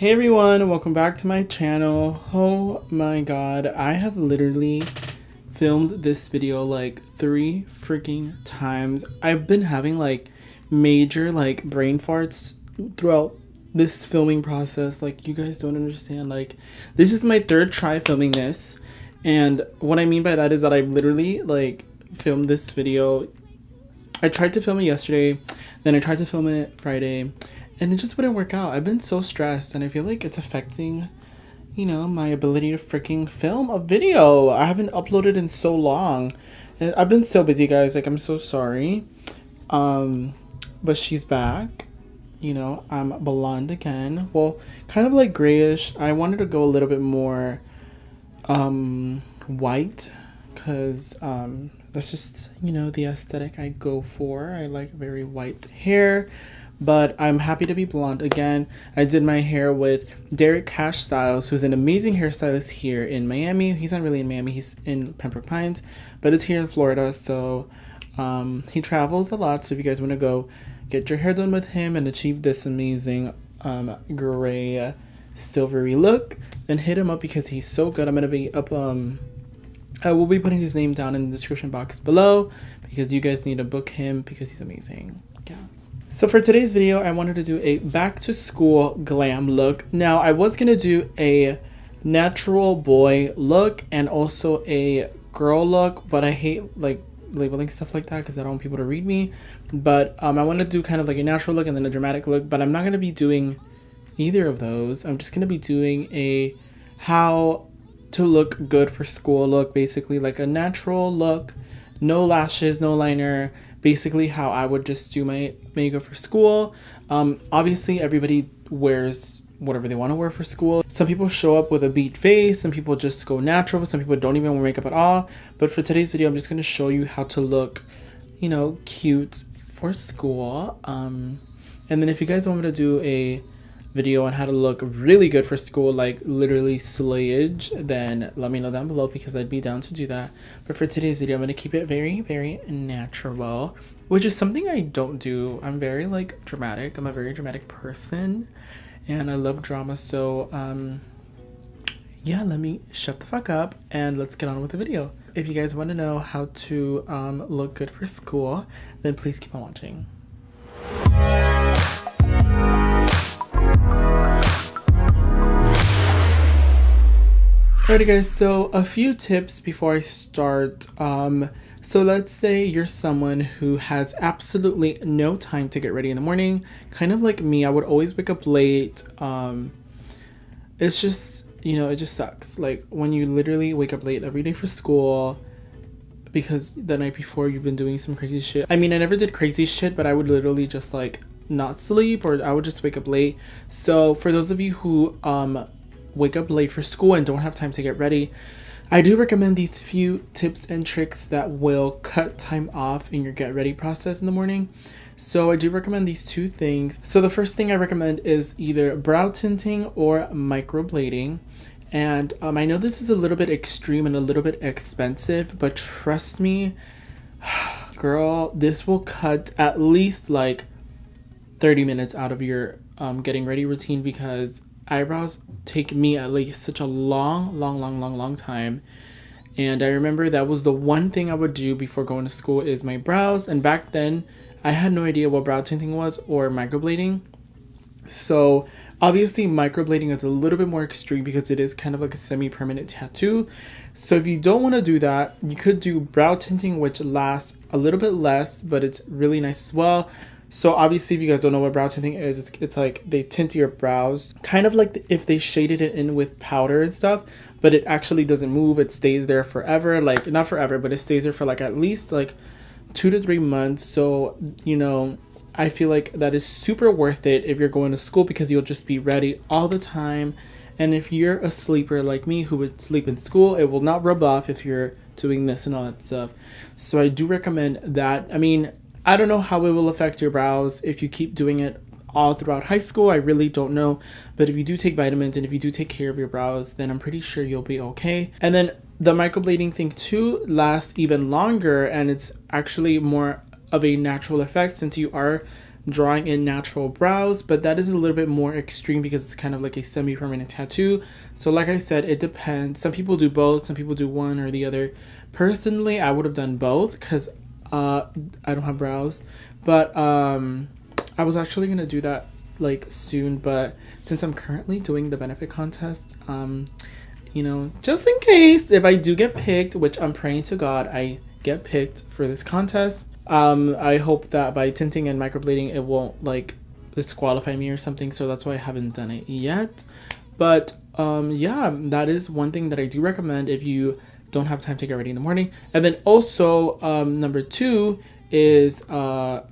Hey everyone, welcome back to my channel. Oh my god, I have literally filmed this video like 3 freaking times. I've been having like major like brain farts throughout this filming process. Like, you guys don't understand. Like, this is my 3rd try filming this, and what I mean by that is that I literally like filmed this video. I tried to film it yesterday, then I tried to film it Friday, and it just wouldn't work out. I've been so stressed, and I feel like it's affecting, you know, my ability to freaking film a video. I haven't uploaded in so long. And I've been so busy, guys. Like, I'm so sorry. But she's back. You know, I'm blonde again. Well, kind of like grayish. I wanted to go a little bit more white, because that's just, you know, the aesthetic I go for. I like very white hair. But I'm happy to be blonde again. I did my hair with Derek Cash Styles, who's an amazing hairstylist here in Miami. He's not really in Miami, he's in Pembroke Pines, but it's here in Florida. So he travels a lot. So if you guys want to go get your hair done with him and achieve this amazing gray silvery look, then hit him up because he's so good. I'm going to be up, I will be putting his name down in the description box below because you guys need to book him because he's amazing. Yeah. So for today's video, I wanted to do a back to school glam look. Now, I was going to do a natural boy look and also a girl look, but I hate like labeling stuff like that because I don't want people to read me. But I want to do kind of like a natural look and then a dramatic look, but I'm not going to be doing either of those. I'm just going to be doing a how to look good for school look, basically like a natural look, no lashes, no liner. Basically how I would just do my makeup for school. Obviously everybody wears whatever they want to wear for school. Some people show up with a beat face, some people just go natural, some people don't even wear makeup at all. But for today's video, I'm just going to show you how to look, you know, cute for school. And then if you guys want me to do a video on how to look really good for school, like literally slayage, then let me know down below because I'd be down to do that. But for today's video, I'm going to keep it very, very natural, which is something I don't do. I'm very like dramatic. I'm a very dramatic person and I love drama. So yeah, let me shut the fuck up and let's get on with the video. If you guys want to know how to look good for school, then please keep on watching. Alrighty guys, so a few tips before I start. So let's say you're someone who has absolutely no time to get ready in the morning, kind of like me. I would always wake up late. It's just, you know, it just sucks. Like when you literally wake up late every day for school because the night before you've been doing some crazy shit. I mean, I never did crazy shit, but I would literally just like not sleep, or I would just wake up late. So for those of you who wake up late for school and don't have time to get ready, I do recommend these few tips and tricks that will cut time off in your get ready process in the morning. So I do recommend these 2 things. So the first thing I recommend is either brow tinting or microblading. And I know this is a little bit extreme and a little bit expensive, but trust me, girl, this will cut at least like 30 minutes out of your getting ready routine, because eyebrows take me at least such a long time. And I remember that was the one thing I would do before going to school is my brows. And back then I had no idea what brow tinting was or microblading. So obviously microblading is a little bit more extreme because it is kind of like a semi-permanent tattoo. So if you don't want to do that, you could do brow tinting, which lasts a little bit less, but it's really nice as well. So obviously, if you guys don't know what brow tinting is, it's like they tint your brows, kind of like if they shaded it in with powder and stuff, but it actually doesn't move. It stays there forever, like not forever, but it stays there for like at least like 2 to 3 months. So, you know, I feel like that is super worth it if you're going to school because you'll just be ready all the time. And if you're a sleeper like me who would sleep in school, it will not rub off if you're doing this and all that stuff. So I do recommend that. I mean, I don't know how it will affect your brows if you keep doing it all throughout high school. I really don't know. But if you do take vitamins and if you do take care of your brows, then I'm pretty sure you'll be okay. And then the microblading thing too lasts even longer, and it's actually more of a natural effect since you are drawing in natural brows, but that is a little bit more extreme because it's kind of like a semi-permanent tattoo. So like I said, it depends. Some people do both, some people do one or the other. Personally, I would have done both because I don't have brows, but I was actually gonna do that like soon, but since I'm currently doing the benefit contest, you know, just in case if I do get picked, which I'm praying to God I get picked for this contest, I hope that by tinting and microblading it won't like disqualify me or something, so that's why I haven't done it yet. But yeah, that is one thing that I do recommend if you don't have time to get ready in the morning. And then also number 2 is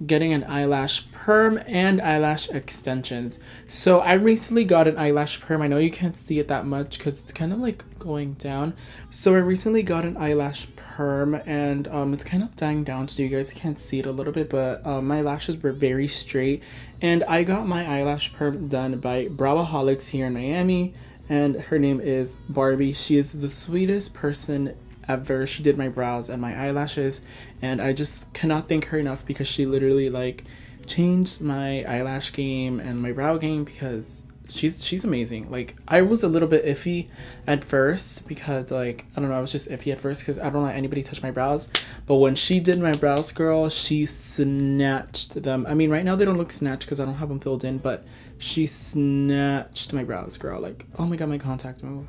getting an eyelash perm and eyelash extensions. So I recently got an eyelash perm. I know you can't see it that much because it's kind of like going down. So I recently got an eyelash perm and it's kind of dying down, so you guys can't see it a little bit, but my lashes were very straight. And I got my eyelash perm done by Browaholics here in Miami, and her name is Barbie. She is the sweetest person ever. She did my brows and my eyelashes, and I just cannot thank her enough because she literally like changed my eyelash game and my brow game because she's amazing. Like I was a little bit iffy at first because like I don't know, I was just iffy at first because I don't let anybody touch my brows, but when she did my brows, girl, she snatched them. I mean right now they don't look snatched because I don't have them filled in, but she snatched my brows, girl. Like oh my god, my contact move.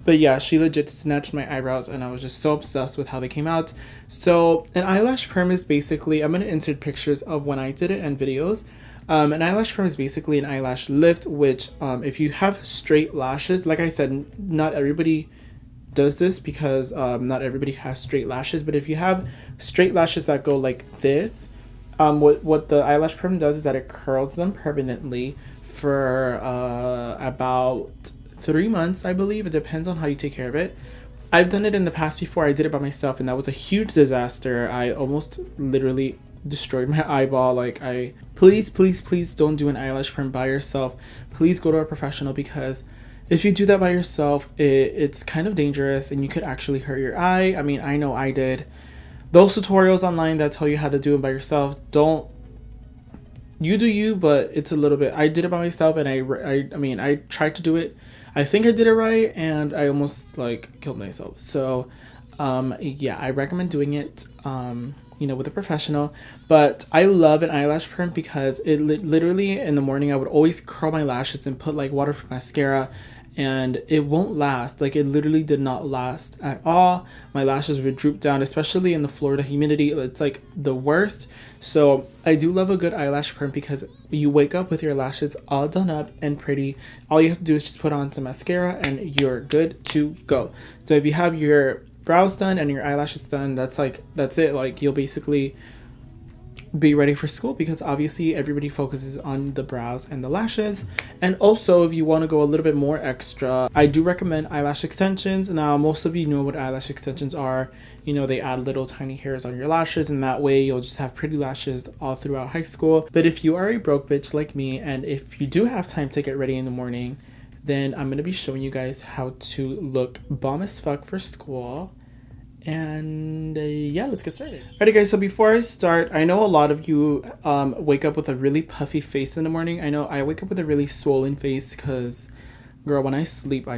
But yeah, she legit snatched my eyebrows and I was just so obsessed with how they came out. So an eyelash perm is basically, I'm going to insert pictures of when I did it and videos. An eyelash perm is basically an eyelash lift, which if you have straight lashes, like I said, not everybody does this because not everybody has straight lashes. But if you have straight lashes that go like this, what the eyelash perm does is that it curls them permanently for about 3 months, I believe. It depends on how you take care of it. I've done it in the past before. I did it by myself and that was a huge disaster. I almost literally destroyed my eyeball. Like please don't do an eyelash perm by yourself. Please go to a professional because if you do that by yourself, it's kind of dangerous and you could actually hurt your eye. I mean, I know I did. Those tutorials online that tell you how to do it by yourself, don't, you do you, but it's a little bit, I did it by myself and I mean, I tried to do it. I think I did it right and I almost like killed myself. So yeah, I recommend doing it you know, with a professional. But I love an eyelash perm because it literally in the morning I would always curl my lashes and put like waterproof mascara and it won't last. Like it literally did not last at all. My lashes would droop down, especially in the Florida humidity. It's like the worst. So I do love a good eyelash perm because you wake up with your lashes all done up and pretty. All you have to do is just put on some mascara and you're good to go. So if you have your brows done and your eyelashes done, that's it. Like you'll basically be ready for school because obviously everybody focuses on the brows and the lashes. And also if you want to go a little bit more extra, I do recommend eyelash extensions. Now most of you know what eyelash extensions are. You know, they add little tiny hairs on your lashes and that way you'll just have pretty lashes all throughout high school. But if you are a broke bitch like me and if you do have time to get ready in the morning, then I'm going to be showing you guys how to look bomb as fuck for school. And yeah, let's get started. Alrighty guys, so before I start, I know a lot of you wake up with a really puffy face in the morning. I know I wake up with a really swollen face because girl, when I sleep,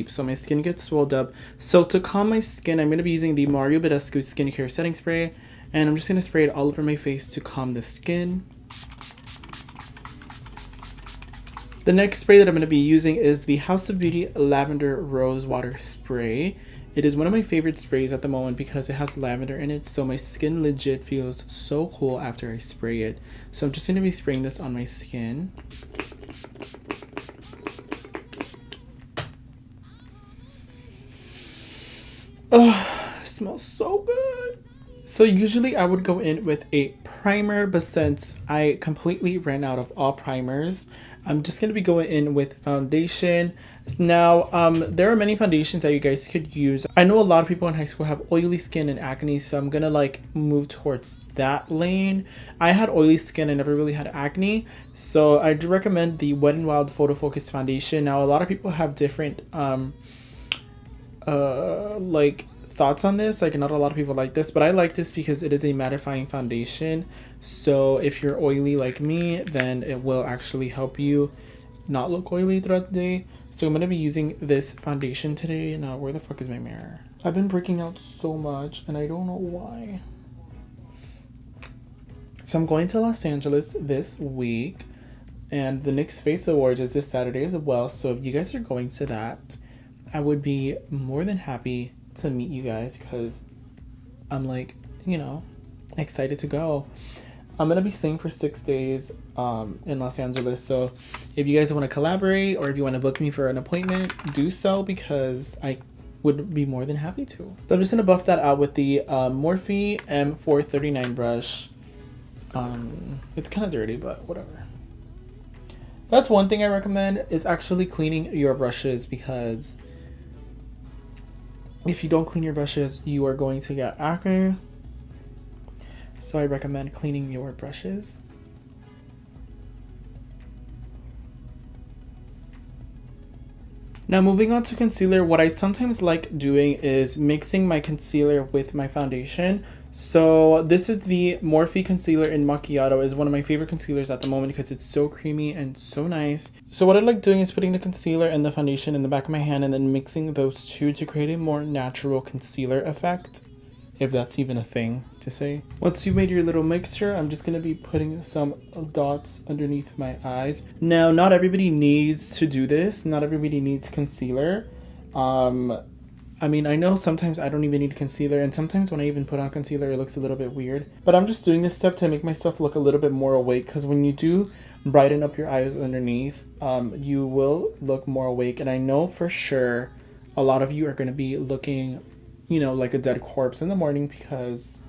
so my skin gets swelled up. So to calm my skin, I'm going to be using the Mario Badescu skincare setting spray, and I'm just going to spray it all over my face to calm the skin. The next spray that I'm going to be using is the House of Beauty Lavender Rose Water Spray. It is one of my favorite sprays at the moment because it has lavender in it, so my skin legit feels so cool after I spray it. So I'm just going to be spraying this on my skin. Oh, it smells so good. So usually I would go in with a primer, but since I completely ran out of all primers, I'm just going to be going in with foundation. Now, there are many foundations that you guys could use. I know a lot of people in high school have oily skin and acne, so I'm going to like move towards that lane. I had oily skin, I never really had acne, so I do recommend the Wet n Wild Photo Focus Foundation. Now, a lot of people have different like thoughts on this. Like, not a lot of people like this, but I like this because it is a mattifying foundation. So if you're oily like me, then it will actually help you not look oily throughout the day. So I'm gonna be using this foundation today. Now, where the fuck is my mirror? I've been breaking out so much and I don't know why. So I'm going to Los Angeles this week, and the NYX Face Awards is this Saturday as well. So if you guys are going to that, I would be more than happy to meet you guys because I'm like, you know, excited to go. I'm gonna be staying for 6 days in Los Angeles. So if you guys want to collaborate or if you want to book me for an appointment, do so because I would be more than happy to. So I'm just gonna buff that out with the Morphine M439 brush. It's kind of dirty, but whatever. That's one thing I recommend is actually cleaning your brushes, because if you don't clean your brushes, you are going to get acne. So I recommend cleaning your brushes. Now moving on to concealer, what I sometimes like doing is mixing my concealer with my foundation. So this is the Morphe concealer in Macchiato. Is one of my favorite concealers at the moment because it's so creamy and so nice. So what I like doing is putting the concealer and the foundation in the back of my hand and then mixing those two to create a more natural concealer effect, if that's even a thing to say. Once you made your little mixture, I'm just going to be putting some dots underneath my eyes. Now, not everybody needs to do this. Not everybody needs concealer. I mean, I know sometimes I don't even need concealer, and sometimes when I even put on concealer, it looks a little bit weird. But I'm just doing this step to make myself look a little bit more awake, because when you do brighten up your eyes underneath, you will look more awake. And I know for sure a lot of you are going to be looking, you know, like a dead corpse in the morning because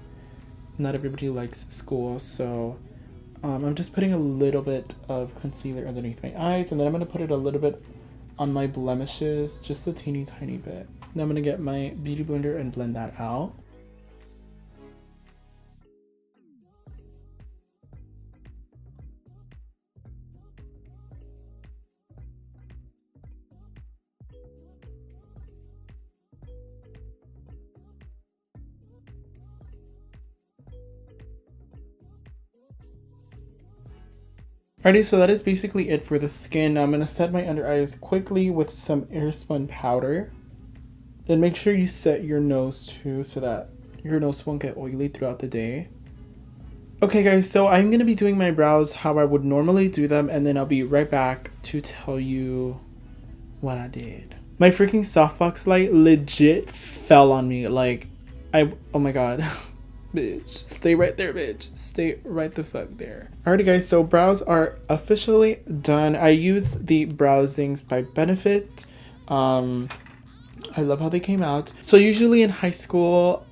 not everybody likes school. So I'm just putting a little bit of concealer underneath my eyes, and then I'm going to put it a little bit on my blemishes, just a teeny tiny bit. Now I'm going to get my beauty blender and blend that out. Alrighty, so that is basically it for the skin. Now I'm going to set my under eyes quickly with some airspun powder. Then make sure you set your nose too so that your nose won't get oily throughout the day. Okay guys, so I'm going to be doing my brows how I would normally do them, and then I'll be right back to tell you what I did. My freaking softbox light legit fell on me. Like, oh my god. Bitch, stay right there, bitch. Stay right the fuck there. Alrighty guys, so brows are officially done. I use the Brow Zings by Benefit. I love how they came out. So usually in high school,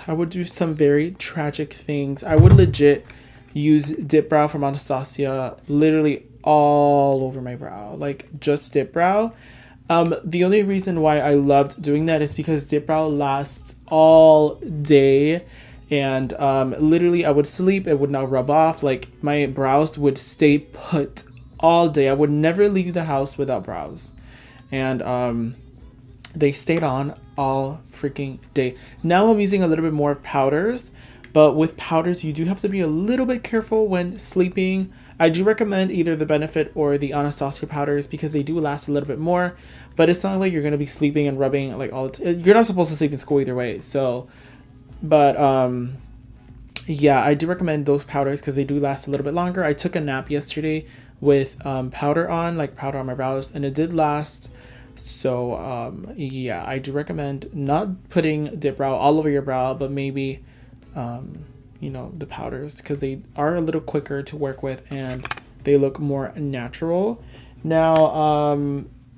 I would do some very tragic things. I would legit use Dip Brow from Anastasia literally all over my brow. Like, just Dip Brow. The only reason why I loved doing that is because Dip Brow lasts all day. And literally I would sleep, it would not rub off. Like, my brows would stay put all day. I would never leave the house without brows. And they stayed on all freaking day. Now I'm using a little bit more of powders, but with powders you do have to be a little bit careful when sleeping. I do recommend either the Benefit or the Anastasia powders because they do last a little bit more, but it's not like you're going to be sleeping and rubbing like all you're not supposed to sleep in school either way. So but yeah, I do recommend those powders because they do last a little bit longer. I took a nap yesterday with powder on my brows, and it did last. So yeah, I do recommend not putting Dip Brow all over your brow, but maybe you know, the powders, because they are a little quicker to work with and they look more natural. Now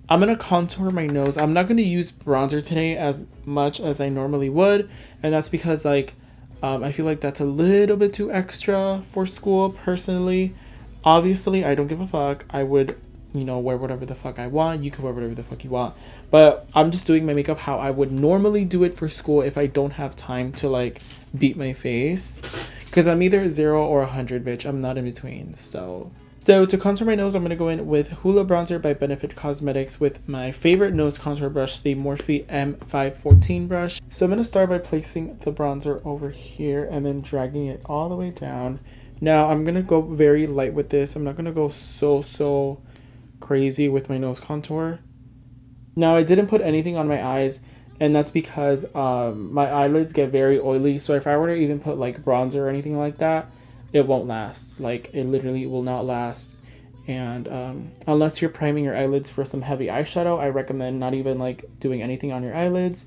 I'm gonna contour my nose. I'm not gonna use bronzer today as much as I normally would, and that's because like I feel like that's a little bit too extra for school personally. Obviously I don't give a fuck. I would, you know, wear whatever the fuck I want. You can wear whatever the fuck you want, but I'm just doing my makeup how I would normally do it for school if I don't have time to like beat my face, because I'm either 0 or 100, bitch. I'm not in between. So So to contour my nose, I'm going to go in with Hoola Bronzer by Benefit Cosmetics with my favorite nose contour brush, the Morphe M514 brush. So I'm going to start by placing the bronzer over here and then dragging it all the way down. Now I'm going to go very light with this. I'm not going to go so crazy with my nose contour. Now I didn't put anything on my eyes, and that's because my eyelids get very oily. So if I were to even put like bronzer or anything like that, it won't last. Like, it literally will not last. And unless you're priming your eyelids for some heavy eyeshadow, I recommend not even like doing anything on your eyelids.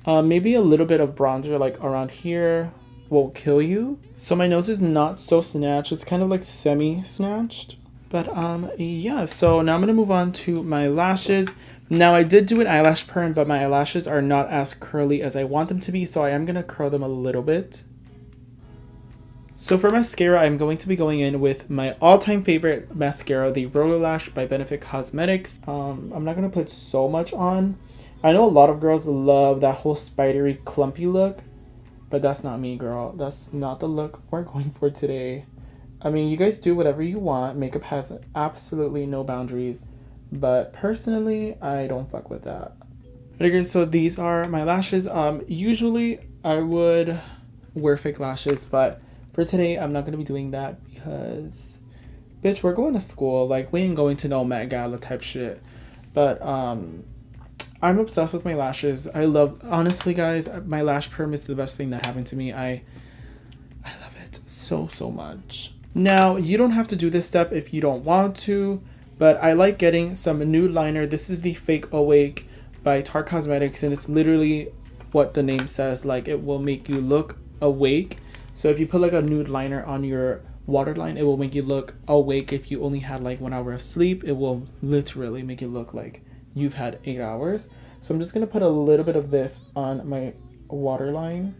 Maybe a little bit of bronzer like around here will kill you. So my nose is not so snatched. It's kind of like semi-snatched. But yeah, so now I'm gonna move on to my lashes. Now I did do an eyelash perm, but my eyelashes are not as curly as I want them to be, so I am gonna curl them a little bit. So for mascara, I'm going to be going in with my all-time favorite mascara, the Whirl Lash by Benefit Cosmetics. I'm not going to put so much on. I know a lot of girls love that whole spidery, clumpy look, but that's not me, girl. That's not the look we're going for today. I mean, you guys do whatever you want. Makeup has absolutely no boundaries, but personally, I don't fuck with that. Okay, so these are my lashes. Usually I would wear fake lashes, but for today, I'm not going to be doing that because, bitch, we're going to school. Like, we ain't going to no Met Gala type shit. But, I'm obsessed with my lashes. I love, honestly, guys, my lash perm is the best thing that happened to me. I love it so much. Now, you don't have to do this step if you don't want to, but I like getting some nude liner. This is the Fake Awake by Tarte Cosmetics, and it's literally what the name says. Like, it will make you look awake. So if you put like a nude liner on your waterline, it will make you look awake. If you only had like 1 hour of sleep, it will literally make you look like you've had 8 hours. So I'm just going to put a little bit of this on my waterline.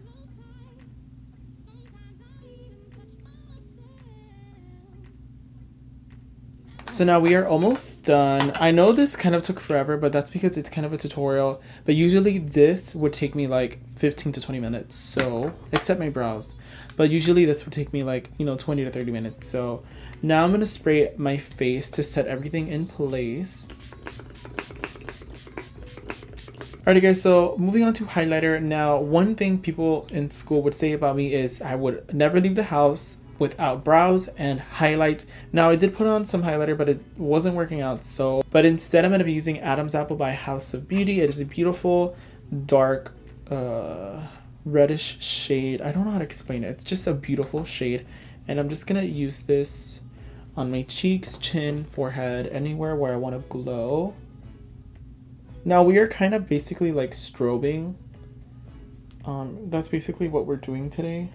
So now we are almost done. I know this kind of took forever, but that's because it's kind of a tutorial. But usually this would take me like 15 to 20 minutes. So, except my brows. But usually this would take me like, 20 to 30 minutes. So now I'm going to spray my face to set everything in place. Alrighty guys, so moving on to highlighter. Now, one thing people in school would say about me is I would never leave the house without brows and highlights. Now I did put on some highlighter, but it wasn't working out. But instead I'm going to be using Adam's Apple by House of Beauty. It is a beautiful dark reddish shade. I don't know how to explain it. It's just a beautiful shade, and I'm just going to use this on my cheeks, chin, forehead, anywhere where I want to glow. Now we are kind of basically like strobing. That's basically what we're doing today.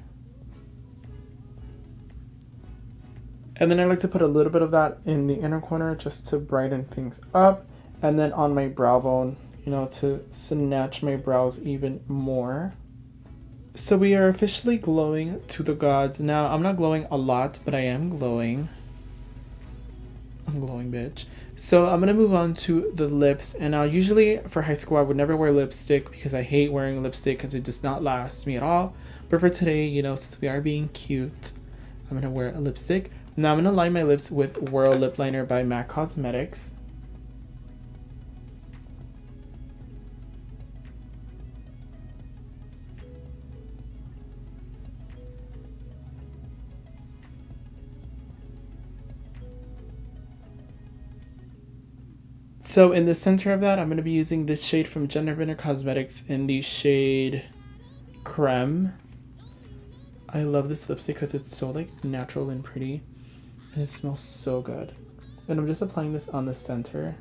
And then I like to put a little bit of that in the inner corner just to brighten things up. And then on my brow bone, to snatch my brows even more. So we are officially glowing to the gods. Now, I'm not glowing a lot, but I am glowing. I'm glowing, bitch. So I'm going to move on to the lips. And now usually for high school, I would never wear lipstick because I hate wearing lipstick because it does not last me at all. But for today, since we are being cute, I'm going to wear a lipstick. Now I'm going to line my lips with Whirl Lip Liner by MAC Cosmetics. So in the center of that, I'm going to be using this shade from Gender Bender Cosmetics in the shade Creme. I love this lipstick because it's so like natural and pretty. And it smells so good. And I'm just applying this on the center.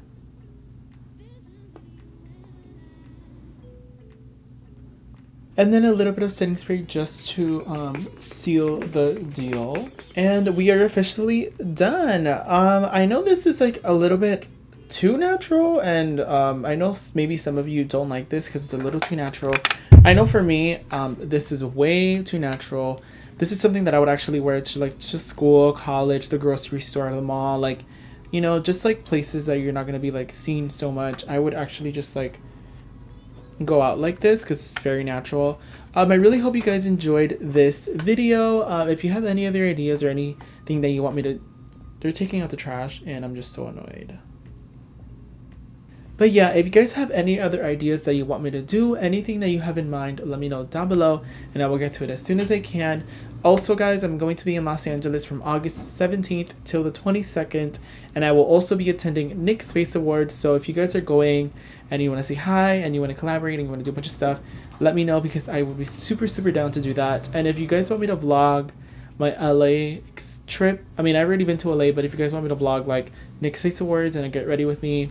And then a little bit of setting spray just to seal the deal. And we are officially done. I know this is like a little bit too natural, and I know maybe some of you don't like this because it's a little too natural. I know for me, this is way too natural. This is something that I would actually wear to school, college, the grocery store, the mall, like, just like places that you're not gonna be like seen so much. I would actually just like go out like this because it's very natural. I really hope you guys enjoyed this video. If you have any other ideas or anything that you want me to They're taking out the trash and I'm just so annoyed. But yeah, if you guys have any other ideas that you want me to do, anything that you have in mind, let me know down below and I will get to it as soon as I can. Also guys, I'm going to be in Los Angeles from August 17th till the 22nd, and I will also be attending NYX Face Awards. So if you guys are going and you want to say hi and you want to collaborate and you want to do a bunch of stuff, let me know because I would be super down to do that. And if you guys want me to vlog my LA trip, I mean, I've already been to LA, but if you guys want me to vlog like NYX Face Awards and get ready with me,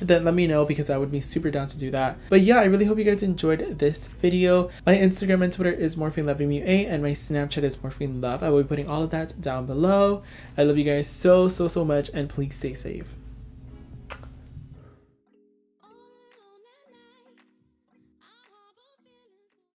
then let me know because I would be super down to do that. But yeah, I really hope you guys enjoyed this video. My Instagram and Twitter is MorphineLoveMUA and my Snapchat is MorphineLove. I will be putting all of that down below. I love you guys so much and please stay safe.